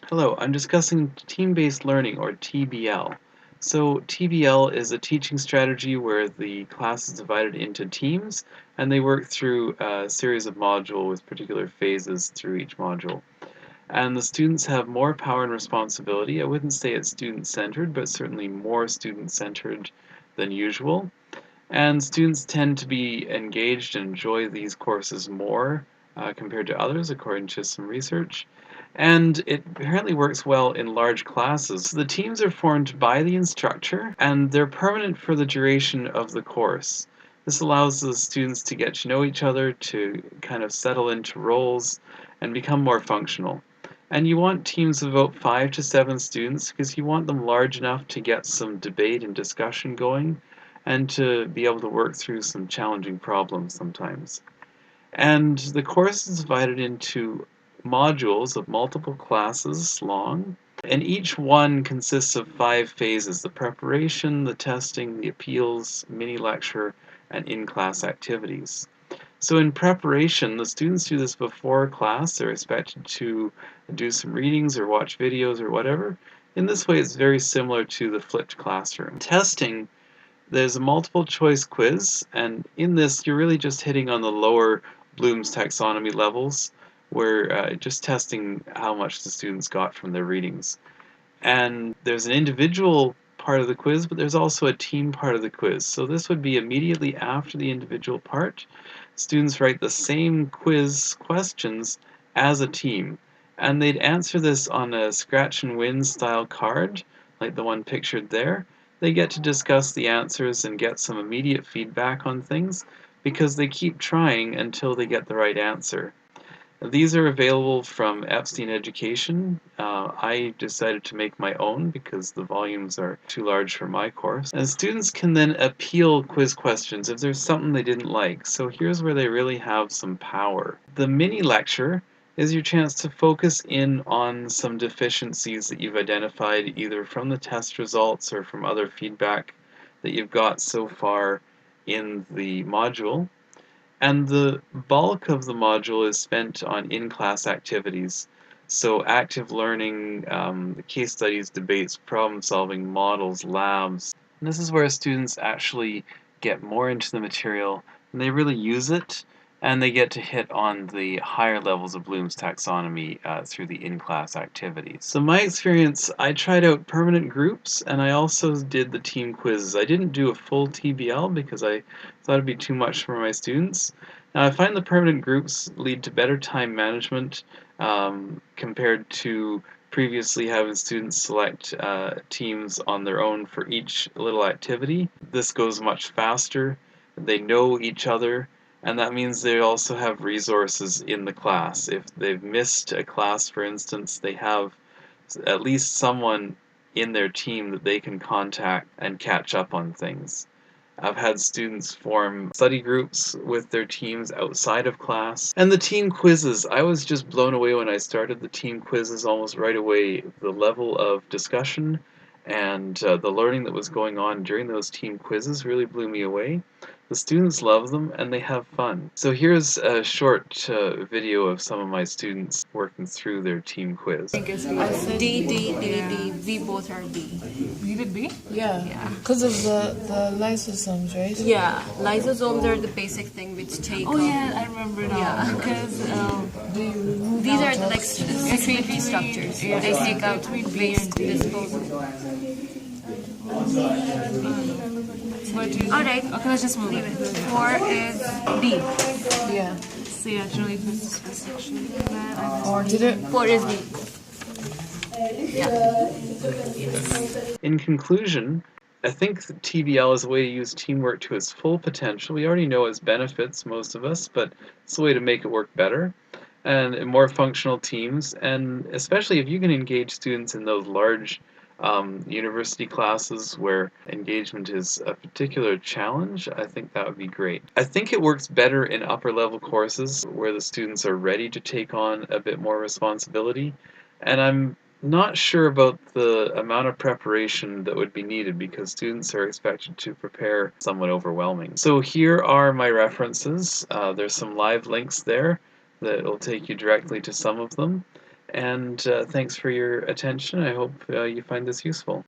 Hello, I'm discussing team-based learning, or TBL. So TBL is a teaching strategy where the class is divided into teams and they work through a series of modules with particular phases through each module. And the students have more power and responsibility. I wouldn't say it's student-centered, but certainly more student-centered than usual. And students tend to be engaged and enjoy these courses more compared to others, according to some research. And it apparently works well in large classes. The teams are formed by the instructor, and they're permanent for the duration of the course. This allows the students to get to know each other, to kind of settle into roles, and become more functional. And you want teams of about 5 to 7 students because you want them large enough to get some debate and discussion going and to be able to work through some challenging problems sometimes. And the course is divided into modules of multiple classes long, and each one consists of 5 phases: the preparation, the testing, the appeals, mini lecture, and in-class activities. So in preparation, the students do this before class. They're expected to do some readings or watch videos or whatever. In this way, it's very similar to the flipped classroom. Testing, there's a multiple choice quiz, and in this you're really just hitting on the lower Bloom's taxonomy levels, where just testing how much the students got from their readings. And there's an individual part of the quiz, but there's also a team part of the quiz. So this would be immediately after the individual part. Students write the same quiz questions as a team, and they'd answer this on a scratch and win style card, like the one pictured there. They get to discuss the answers and get some immediate feedback on things because they keep trying until they get the right answer. These are available from Epstein Education. I decided to make my own because the volumes are too large for my course. And students can then appeal quiz questions if there's something they didn't like. So here's where they really have some power. The mini lecture is your chance to focus in on some deficiencies that you've identified either from the test results or from other feedback that you've got so far in the module. And the bulk of the module is spent on in-class activities. So active learning, case studies, debates, problem solving, models, labs. And this is where students actually get more into the material and they really use it, and they get to hit on the higher levels of Bloom's taxonomy through the in-class activities. So my experience, I tried out permanent groups and I also did the team quizzes. I didn't do a full TBL because I thought it'd be too much for my students. Now I find the permanent groups lead to better time management compared to previously having students select teams on their own for each little activity. This goes much faster. They know each other, and that means they also have resources in the class. If they've missed a class, for instance, they have at least someone in their team that they can contact and catch up on things. I've had students form study groups with their teams outside of class. And the team quizzes, I was just blown away when I started the team quizzes almost right away. The level of discussion and the learning that was going on during those team quizzes really blew me away. The students love them and they have fun. So here's a short video of some of my students working through their team quiz. I said D. We both are D. You did B? Yeah. Because of the lysosomes, right? Yeah, lysosomes are the basic thing which take Oh yeah, I remember now. Yeah. Because These are the like secretory structures. They take out waste disposal. Alright, okay, let's just move leave it. it. 4 is D. Yeah. So yeah, actually, this is section that. Or did it? 4 is D. Yeah. In conclusion, I think that TBL is a way to use teamwork to its full potential. We already know its benefits, most of us, but it's a way to make it work better and in more functional teams, and especially if you can engage students in those large university classes where engagement is a particular challenge. I think that would be great. I think it works better in upper level courses where the students are ready to take on a bit more responsibility, and I'm not sure about the amount of preparation that would be needed because students are expected to prepare somewhat overwhelming. So here are my references. There's some live links there that will take you directly to some of them. and thanks for your attention. I hope you find this useful.